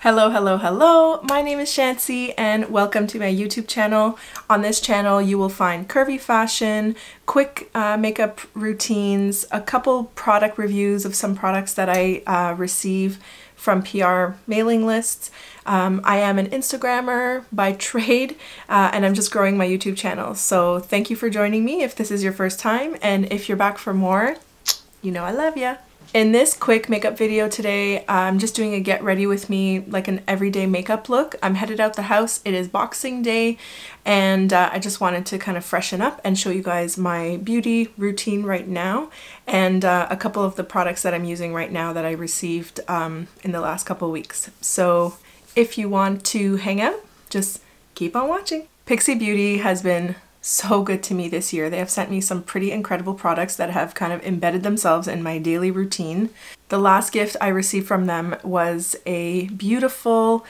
Hello, hello, hello! My name is Chantsy and welcome to my YouTube channel. On this channel you will find curvy fashion, quick makeup routines, a couple product reviews of some products that I receive from PR mailing lists. I am an Instagrammer by trade and I'm just growing my YouTube channel. So thank you for joining me if this is your first time, and if you're back for more, you know I love ya! In this quick makeup video today, I'm just doing a get ready with me, like an everyday makeup look. I'm headed out the house. It is Boxing Day and I just wanted to kind of freshen up and show you guys my beauty routine right now and a couple of the products that I'm using right now that I received in the last couple of weeks. So if you want to hang out, just keep on watching. Pixi Beauty has been so good to me this year. They have sent me some pretty incredible products that have kind of embedded themselves in my daily routine. The last gift I received from them was a beautiful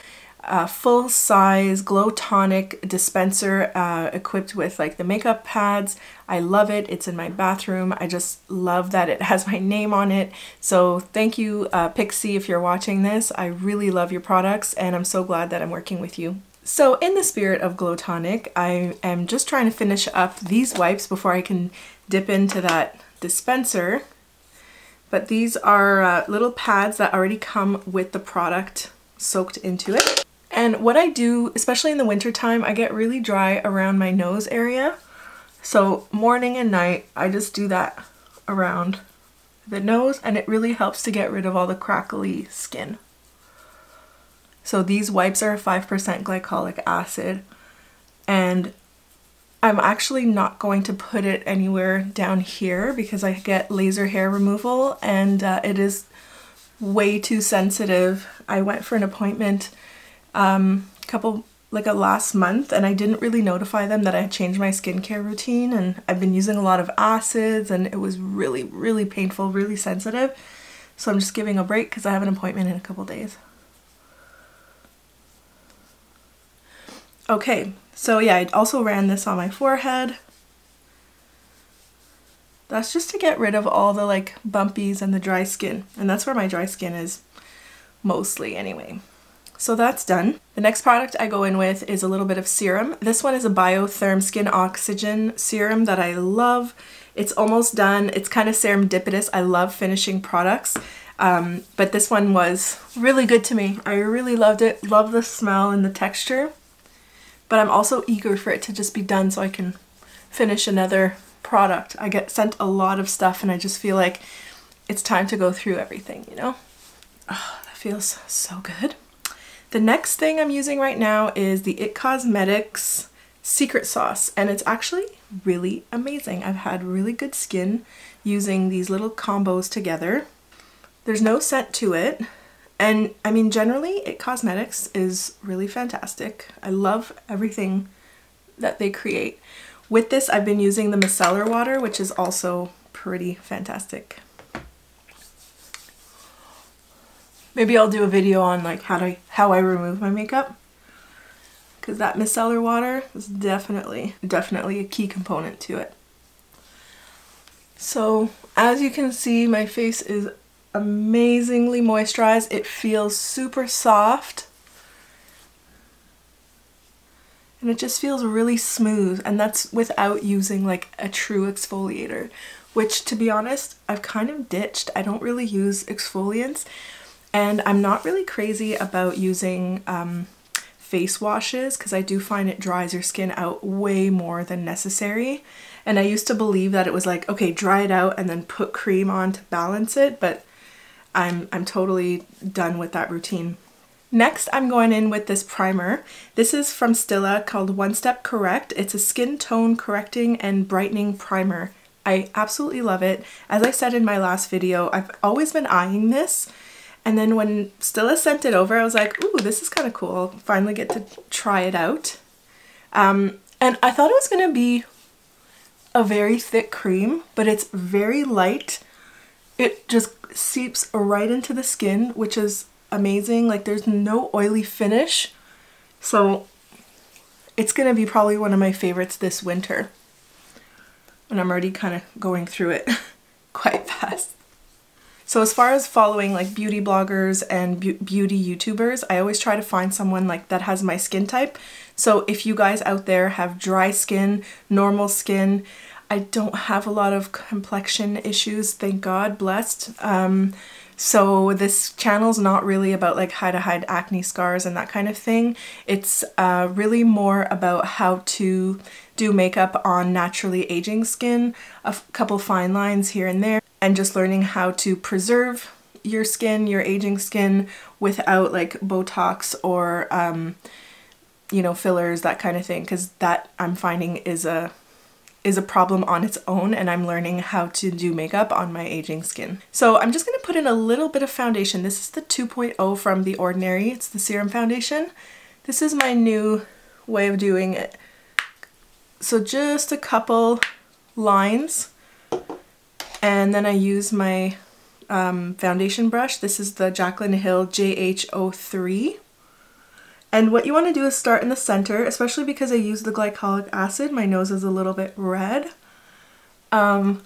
full-size glow tonic dispenser equipped with like the makeup pads. I love it. It's in my bathroom. I just love that it has my name on it. So thank you, Pixi, if you're watching this. I really love your products and I'm so glad that I'm working with you. So in the spirit of Glow Tonic, I am just trying to finish up these wipes before I can dip into that dispenser. But these are little pads that already come with the product soaked into it. And what I do, especially in the winter time, I get really dry around my nose area. So morning and night, I just do that around the nose and it really helps to get rid of all the crackly skin. So these wipes are a 5% glycolic acid and I'm actually not going to put it anywhere down here because I get laser hair removal and it is way too sensitive. I went for an appointment last month and I didn't really notify them that I had changed my skincare routine, and I've been using a lot of acids and it was really painful, really sensitive. So I'm just giving a break because I have an appointment in a couple days. Okay, so yeah, I also ran this on my forehead. That's just to get rid of all the like bumpies and the dry skin, and that's where my dry skin is mostly anyway. So that's done. The next product I go in with is a little bit of serum. This one is a Biotherm Skin Oxygen Serum that I love. It's almost done. It's kind of serendipitous. I love finishing products. But this one was really good to me. I really loved it. Love the smell and the texture. But I'm also eager for it to just be done so I can finish another product. I get sent a lot of stuff and I just feel like it's time to go through everything, you know? Oh, that feels so good. The next thing I'm using right now is the IT Cosmetics Secret Sauce, and it's actually really amazing. I've had really good skin using these little combos together. There's no scent to it. And I mean, generally, IT Cosmetics is really fantastic. I love everything that they create. With this, I've been using the Micellar water, which is also pretty fantastic. Maybe I'll do a video on like how I remove my makeup, because that Micellar water is definitely a key component to it. So as you can see, my face is amazingly moisturized. It feels super soft and it just feels really smooth, and that's without using like a true exfoliator, which to be honest I've kind of ditched. I don't really use exfoliants and I'm not really crazy about using face washes because I do find it dries your skin out way more than necessary. And I used to believe that it was like, okay, dry it out and then put cream on to balance it, but I'm totally done with that routine. Next, I'm going in with this primer. This is from Stila called One Step Correct. It's a skin tone correcting and brightening primer. I absolutely love it. As I said in my last video, I've always been eyeing this. And then when Stila sent it over, I was like, ooh, this is kind of cool. I'll finally get to try it out. And I thought it was going to be a very thick cream, but it's very light. It just seeps right into the skin, which is amazing. Like there's no oily finish. So it's gonna be probably one of my favorites this winter. And I'm already kind of going through it quite fast. So as far as following like beauty bloggers and beauty YouTubers, I always try to find someone like that has my skin type. So if you guys out there have dry skin, normal skin, I don't have a lot of complexion issues, thank God, blessed. So this channel's not really about like how to hide acne scars and that kind of thing. It's really more about how to do makeup on naturally aging skin, a couple fine lines here and there, and just learning how to preserve your skin, your aging skin, without like Botox or you know, fillers, that kind of thing, because that I'm finding is a problem on its own, and I'm learning how to do makeup on my aging skin. So I'm just going to put in a little bit of foundation. This is the 2.0 from The Ordinary. It's the Serum foundation. This is my new way of doing it. So just a couple lines, and then I use my foundation brush. This is the JACLYN Hill JH03. And what you want to do is start in the center, especially because I use the glycolic acid. My nose is a little bit red. I'm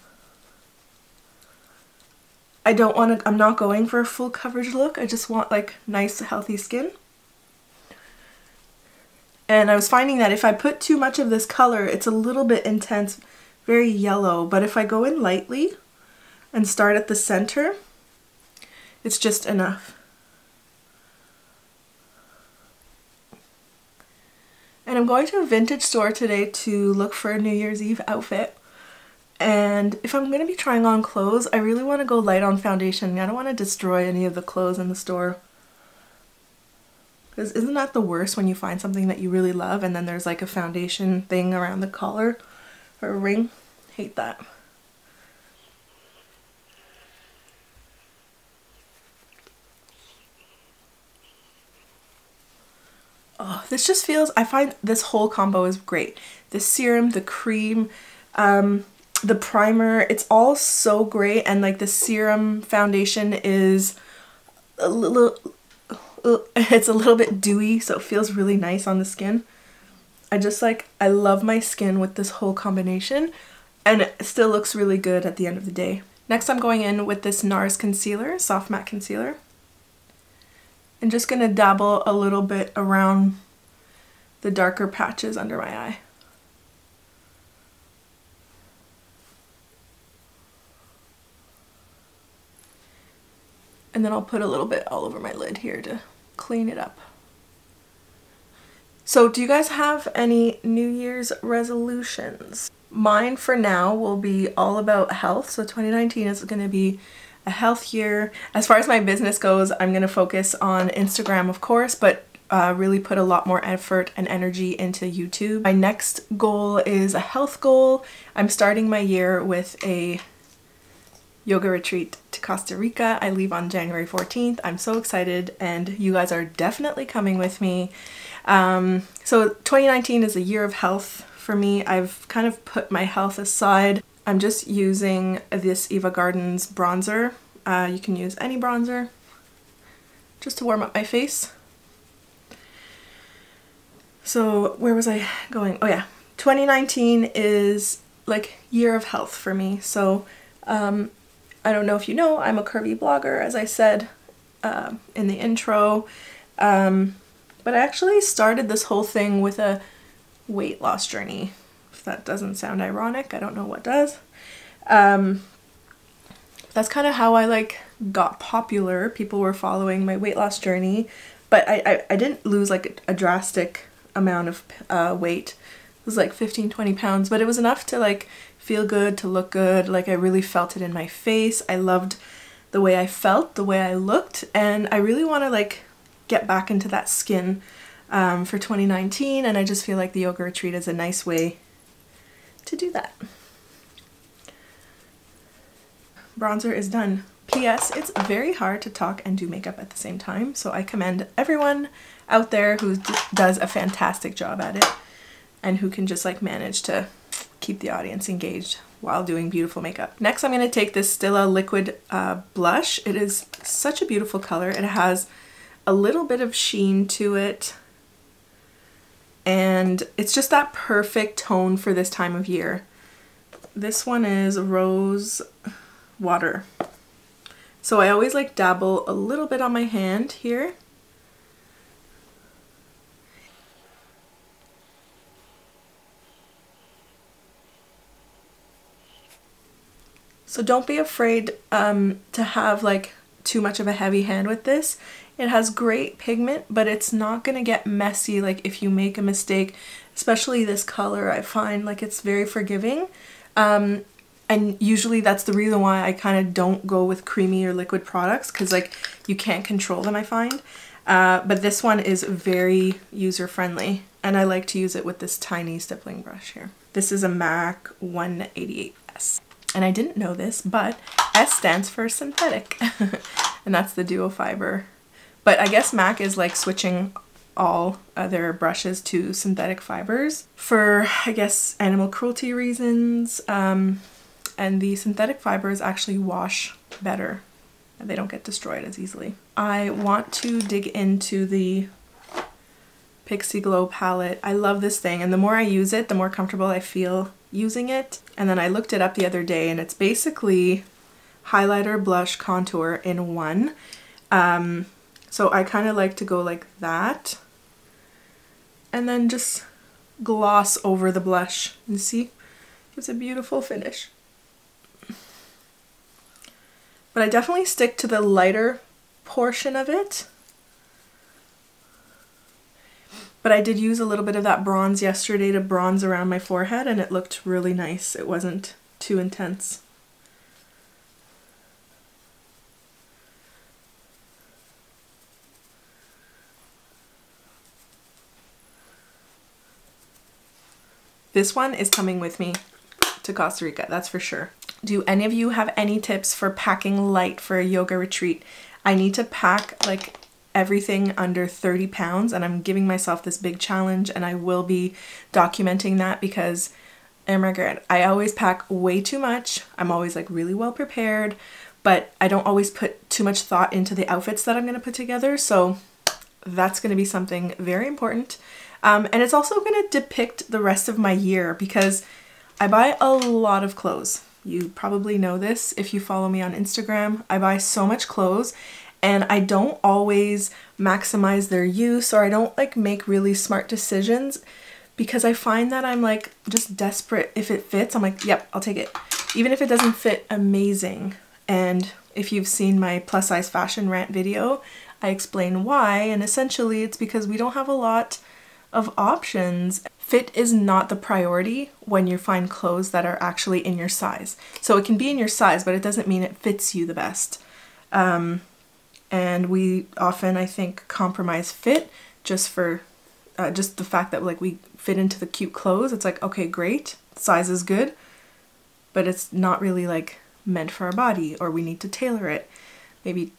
not going for a full coverage look. I just want like nice, healthy skin. And I was finding that if I put too much of this color, it's a little bit intense, very yellow. But if I go in lightly and start at the center, it's just enough. And I'm going to a vintage store today to look for a New Year's Eve outfit. And if I'm going to be trying on clothes, I really want to go light on foundation. I don't want to destroy any of the clothes in the store. Because isn't that the worst when you find something that you really love and then there's like a foundation thing around the collar or a ring? Hate that. Oh, this just feels, I find this whole combo is great. The serum, the cream, the primer, it's all so great. And like the serum foundation is a little, it's a little bit dewy, so it feels really nice on the skin. I love my skin with this whole combination, and it still looks really good at the end of the day. Next I'm going in with this Nars concealer, soft matte concealer. I'm just going to dabble a little bit around the darker patches under my eye. And then I'll put a little bit all over my lid here to clean it up. So do you guys have any New Year's resolutions? Mine for now will be all about health. So 2019 is going to be a health year. As far as my business goes, I'm going to focus on Instagram, of course, but really put a lot more effort and energy into YouTube. My next goal is a health goal. I'm starting my year with a yoga retreat to Costa Rica. I leave on January 14th. I'm so excited, and you guys are definitely coming with me. So 2019 is a year of health for me. I've kind of put my health aside. I'm just using this Eva Gardens bronzer. You can use any bronzer just to warm up my face. So where was I going? Oh yeah, 2019 is like year of health for me. So I don't know if you know, I'm a curvy blogger, as I said in the intro. But I actually started this whole thing with a weight loss journey. If that doesn't sound ironic, I don't know what does. That's kind of how I like got popular. People were following my weight loss journey, but I didn't lose like a drastic amount of weight. It was like 15-20 pounds, but it was enough to like feel good, to look good. Like I really felt it in my face. I loved the way I felt, the way I looked, and I really want to like get back into that skin for 2019, and I just feel like the yoga retreat is a nice way to do that. Bronzer is done. P.S. It's very hard to talk and do makeup at the same time, so I commend everyone out there who does a fantastic job at it and who can just like manage to keep the audience engaged while doing beautiful makeup. Next I'm going to take this Stila liquid blush. It is such a beautiful color. It has a little bit of sheen to it, and it's just that perfect tone for this time of year. This one is Rose Water. So I always like dabble a little bit on my hand here. So don't be afraid to have like too much of a heavy hand with this. It has great pigment, but it's not gonna get messy like if you make a mistake, especially this color. I find like it's very forgiving. And usually that's the reason why I kind of don't go with creamy or liquid products, because like you can't control them, I find. But this one is very user-friendly, and I like to use it with this tiny stippling brush here. This is a MAC 188S. And I didn't know this, but S stands for synthetic, and that's the duo fiber. But I guess MAC is like switching all other brushes to synthetic fibers for, I guess, animal cruelty reasons. And the synthetic fibers actually wash better. They don't get destroyed as easily. I want to dig into the Pixi Glow palette. I love this thing, and the more I use it, the more comfortable I feel using it. And then I looked it up the other day, and it's basically highlighter, blush, contour in one. So I kind of like to go like that, and then just gloss over the blush. You see? It's a beautiful finish. But I definitely stick to the lighter portion of it. But I did use a little bit of that bronze yesterday to bronze around my forehead, and it looked really nice. It wasn't too intense. This one is coming with me to Costa Rica, that's for sure. Do any of you have any tips for packing light for a yoga retreat? I need to pack like everything under 30 pounds, and I'm giving myself this big challenge, and I will be documenting that because, oh my god, I always pack way too much. I'm always like really well prepared, but I don't always put too much thought into the outfits that I'm going to put together, so that's going to be something very important. And it's also going to depict the rest of my year because I buy a lot of clothes. You probably know this if you follow me on Instagram. I buy so much clothes, and I don't always maximize their use, or I don't like make really smart decisions because I find that I'm like just desperate. If it fits, I'm like, yep, I'll take it. Even if it doesn't fit amazing. And if you've seen my plus size fashion rant video, I explain why, and essentially it's because we don't have a lot of options. Fit is not the priority when you find clothes that are actually in your size. So it can be in your size, but it doesn't mean it fits you the best. And we often, I think, compromise fit just for just the fact that like we fit into the cute clothes. It's like, okay, great, size is good, but it's not really like meant for our body, or we need to tailor it. Maybe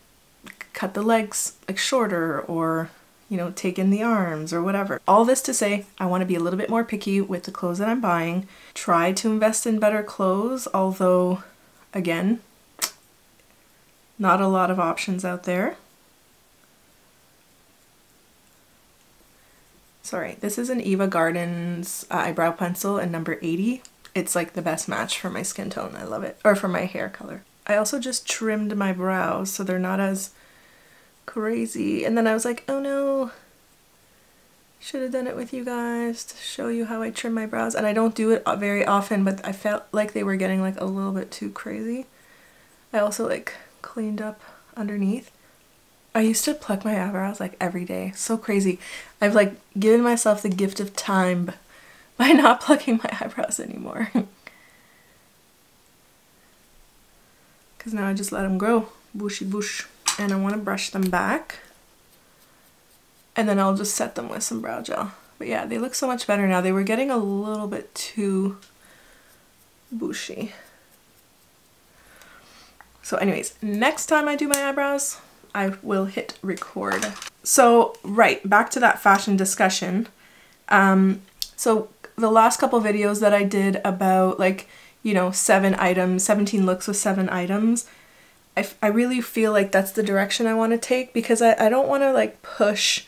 cut the legs like shorter, or you know, take in the arms or whatever. All this to say, I want to be a little bit more picky with the clothes that I'm buying. Try to invest in better clothes, although again, not a lot of options out there. Sorry, this is an Eva Gardens eyebrow pencil in number 80. It's like the best match for my skin tone. I love it. Or for my hair color. I also just trimmed my brows so they're not as crazy. And then I was like, oh no, should have done it with you guys to show you how I trim my brows. And I don't do it very often, but I felt like they were getting like a little bit too crazy. I also like cleaned up underneath. I used to pluck my eyebrows like every day. So crazy. I've like given myself the gift of time by not plucking my eyebrows anymore. Because now I just let them grow. Bushy bush. And I want to brush them back. And then I'll just set them with some brow gel. But yeah, they look so much better now. They were getting a little bit too bushy. So anyways, next time I do my eyebrows, I will hit record. So right, back to that fashion discussion. So the last couple videos that I did about like, you know, 7 items, 17 looks with 7 items, I really feel like that's the direction I want to take, because I don't want to like push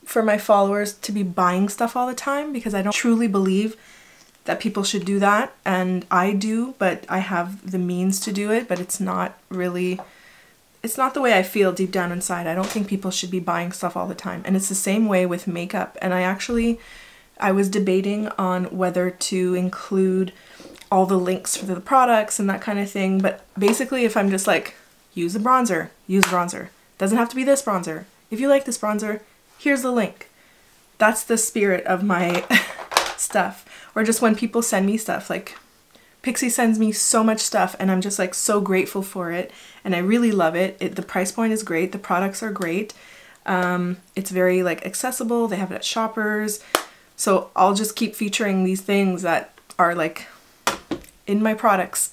for my followers to be buying stuff all the time, because I don't truly believe that people should do that, and I do, but I have the means to do it, but it's not really it's not the way I feel deep down inside. I don't think people should be buying stuff all the time. And it's the same way with makeup. And I was debating on whether to include all the links for the products and that kind of thing. But basically, if I'm just like, use a bronzer, use bronzer. Doesn't have to be this bronzer. If you like this bronzer, here's the link. That's the spirit of my stuff. Or just when people send me stuff, like Pixi sends me so much stuff and I'm just like so grateful for it. And I really love it. The price point is great. The products are great. It's very like accessible. They have it at Shoppers. So I'll just keep featuring these things that are like in my products.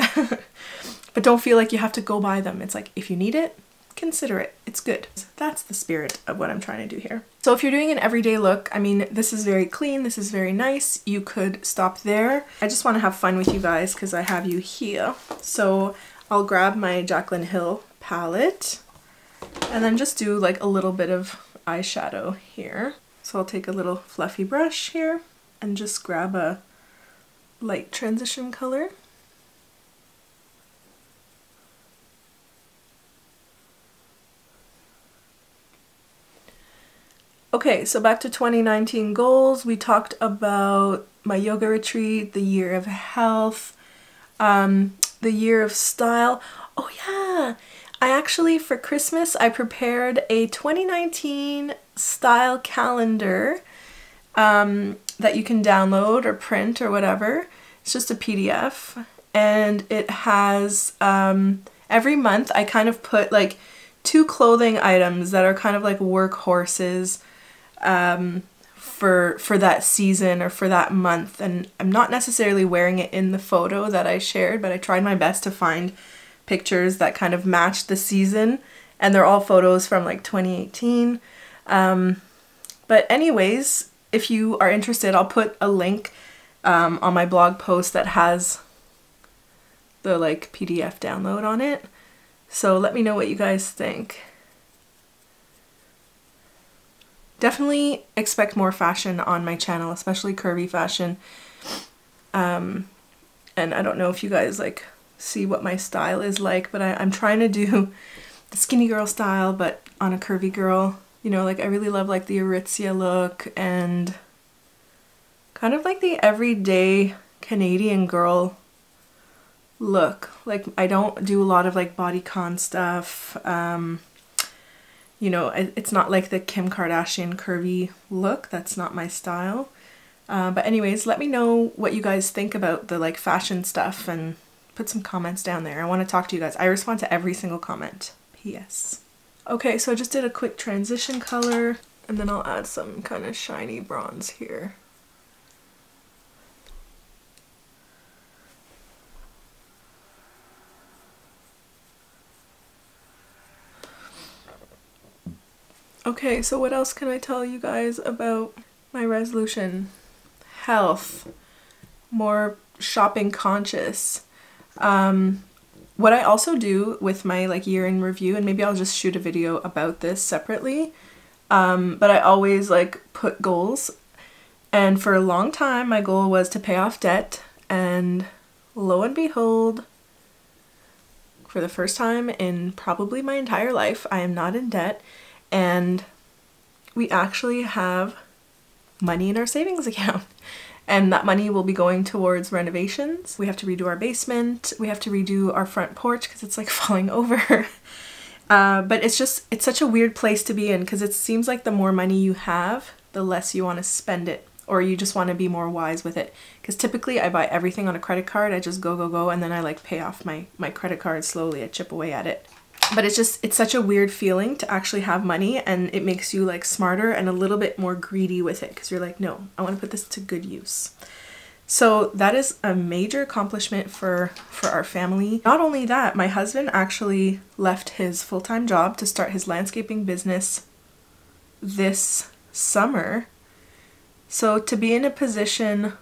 But don't feel like you have to go buy them. It's like, if you need it, consider it. It's good. That's the spirit of what I'm trying to do here. So if you're doing an everyday look, I mean, this is very clean. This is very nice. You could stop there. I just want to have fun with you guys because I have you here. So I'll grab my Jaclyn Hill palette and then just do like a little bit of eyeshadow here. So I'll take a little fluffy brush here and just grab a light transition color. Okay, so back to 2019 goals. We talked about my yoga retreat, the year of health, the year of style. Oh yeah, I actually, for Christmas, I prepared a 2019 style calendar that you can download or print or whatever. It's just a PDF, and it has, every month I kind of put like 2 clothing items that are kind of like workhorses for that season or for that month. And I'm not necessarily wearing it in the photo that I shared, but I tried my best to find pictures that kind of matched the season, and they're all photos from like 2018. But anyways, if you are interested, I'll put a link on my blog post that has the like PDF download on it. So let me know what you guys think. Definitely expect more fashion on my channel, especially curvy fashion. And I don't know if you guys like see what my style is like, but I'm trying to do the skinny girl style, but on a curvy girl. You know, like I really love like the Aritzia look and kind of like the everyday Canadian girl look. Like I don't do a lot of like bodycon stuff. You know, it's not like the Kim Kardashian curvy look. That's not my style. But anyways, let me know what you guys think about the like fashion stuff and put some comments down there. I want to talk to you guys. I respond to every single comment. P.S. Okay, so I just did a quick transition color and then I'll add some kind of shiny bronze here. Okay, so what else can I tell you guys about my resolution? Health, more shopping conscious. What I also do with my like year in review, and maybe I'll just shoot a video about this separately, but I always like put goals, and for a long time my goal was to pay off debt, and lo and behold, for the first time in probably my entire life, I am not in debt. And we actually have money in our savings account, and that money will be going towards renovations. We have to redo our basement. We have to redo our front porch because it's like falling over. But it's such a weird place to be in because it seems like the more money you have, the less you want to spend it, or you just want to be more wise with it. Because typically I buy everything on a credit card. I just go, and then I like pay off my credit card slowly. I chip away at it. But it's such a weird feeling to actually have money, and it makes you like smarter and a little bit more greedy with it because you're like, no, I want to put this to good use. So that is a major accomplishment for our family. Not only that, my husband actually left his full-time job to start his landscaping business this summer. So to be in a position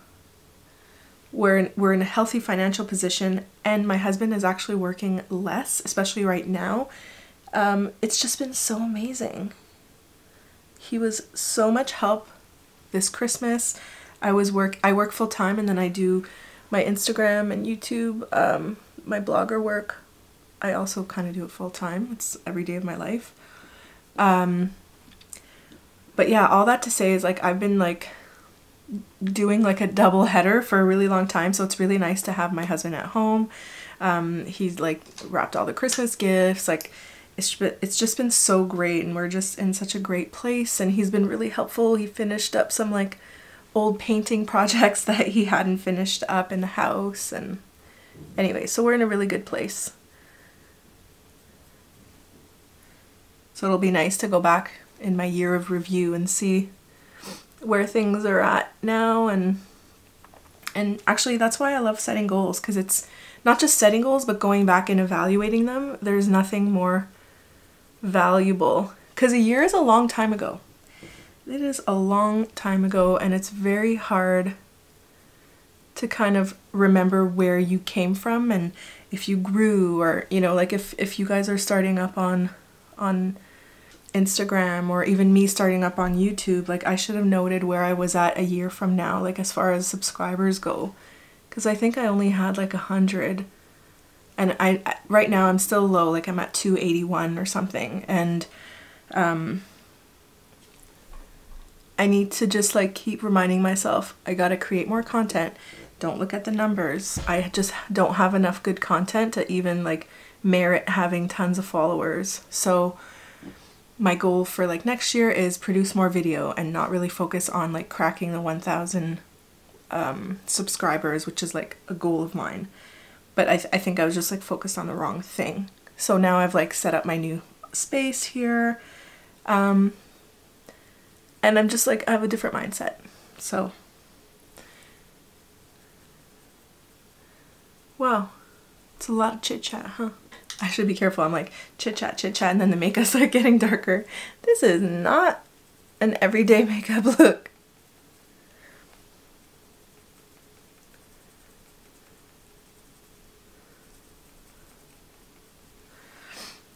where we're in a healthy financial position and my husband is actually working less, especially right now, it's just been so amazing. He was so much help this Christmas. I work full time, and then I do my Instagram and YouTube, my blogger work I also kind of do it full time. It's every day of my life. But yeah, all that to say is like I've been like doing like a double header for a really long time, so it's really nice to have my husband at home. He's like wrapped all the Christmas gifts, like it's just been so great, and we're just in such a great place, and he's been really helpful. He finished up some like old painting projects that he hadn't finished up in the house, and anyway, so we're in a really good place. So it'll be nice to go back in my year of review and see where things are at now, and actually that's why I love setting goals, because it's not just setting goals but going back and evaluating them. There's nothing more valuable, because a year is a long time ago. It is a long time ago, and it's very hard to kind of remember where you came from and if you grew, or you know, like if you guys are starting up on Instagram, or even me starting up on YouTube, like I should have noted where I was at a year from now, like as far as subscribers go, because I think I only had like 100, and I right now I'm still low, like I'm at 281 or something, and I need to just like keep reminding myself I gotta create more content. Don't look at the numbers. I just don't have enough good content to even like merit having tons of followers. So my goal for like next year is produce more video and not really focus on like cracking the 1,000 subscribers, which is like a goal of mine. But I think I was just like focused on the wrong thing. So now I've like set up my new space here. And I'm just like, I have a different mindset. So, wow, it's a lot of chit chat, huh? I should be careful. I'm like chit chat, and then the makeup start getting darker. This is not an everyday makeup look.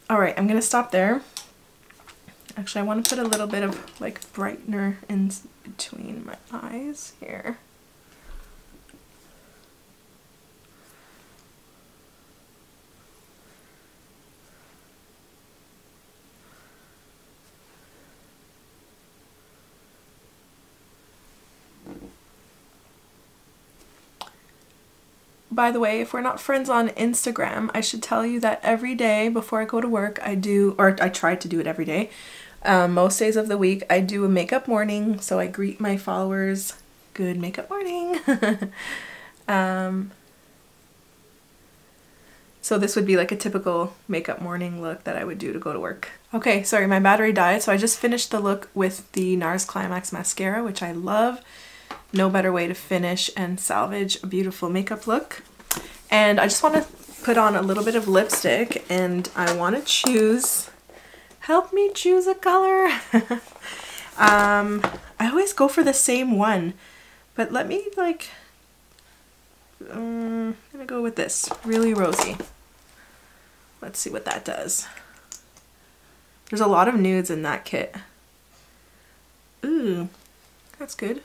All right, I'm gonna stop there. Actually, I want to put a little bit of like brightener in between my eyes here. By the way, if we're not friends on Instagram, I should tell you that every day before I go to work, I do, or I try to do it every day. Most days of the week, I do a makeup morning. So I greet my followers, good makeup morning. So this would be like a typical makeup morning look that I would do to go to work. Okay, sorry, my battery died. So I just finished the look with the Nars Climax mascara, which I love. No better way to finish and salvage a beautiful makeup look. And I just want to put on a little bit of lipstick, and I want to choose, help me choose a color. I always go for the same one, but let me like, I'm gonna go with this, really rosy. Let's see what that does. There's a lot of nudes in that kit. Ooh, that's good.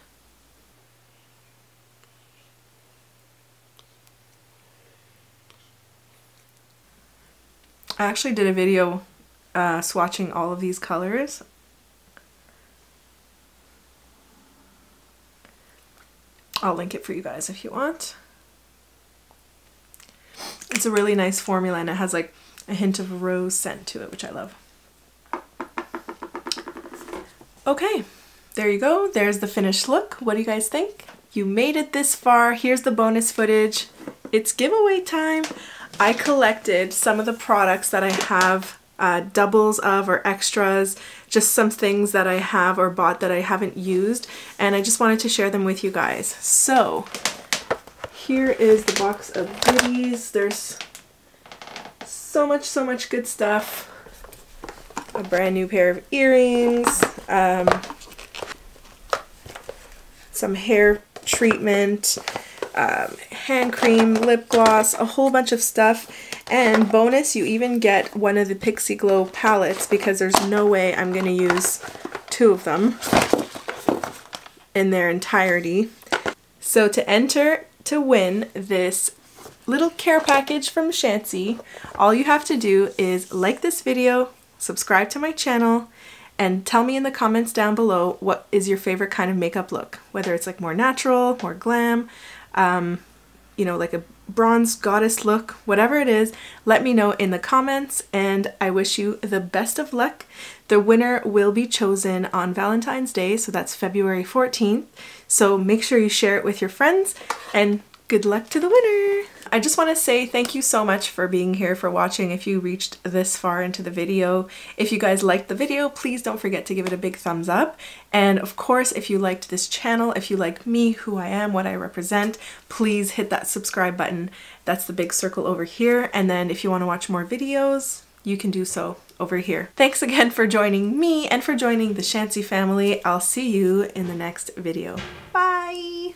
I actually did a video swatching all of these colors. I'll link it for you guys if you want. It's a really nice formula, and it has like a hint of rose scent to it, which I love. Okay, there you go. There's the finished look. What do you guys think? You made it this far. Here's the bonus footage. It's giveaway time. I collected some of the products that I have doubles of or extras, just some things that I have or bought that I haven't used, and I just wanted to share them with you guys. So here is the box of goodies. There's so much good stuff. A brand new pair of earrings, some hair treatment, hand cream, lip gloss, a whole bunch of stuff. And bonus, you even get one of the Pixi Glow palettes, because there's no way I'm going to use two of them in their entirety. So to enter to win this little care package from Chantsy. All you have to do is like this video, subscribe to my channel, and tell me in the comments down below what is your favorite kind of makeup look. Whether it's like more natural, more glam, you know, like a bronze goddess look, whatever it is, let me know in the comments, and I wish you the best of luck. The winner will be chosen on Valentine's Day, so that's February 14th. So make sure you share it with your friends, and good luck to the winner! I just want to say thank you so much for being here, for watching if you reached this far into the video. If you guys liked the video, please don't forget to give it a big thumbs up. And of course, if you liked this channel, if you like me, who I am, what I represent, please hit that subscribe button. That's the big circle over here. And then if you want to watch more videos, you can do so over here. Thanks again for joining me and for joining the Chantsy family. I'll see you in the next video. Bye!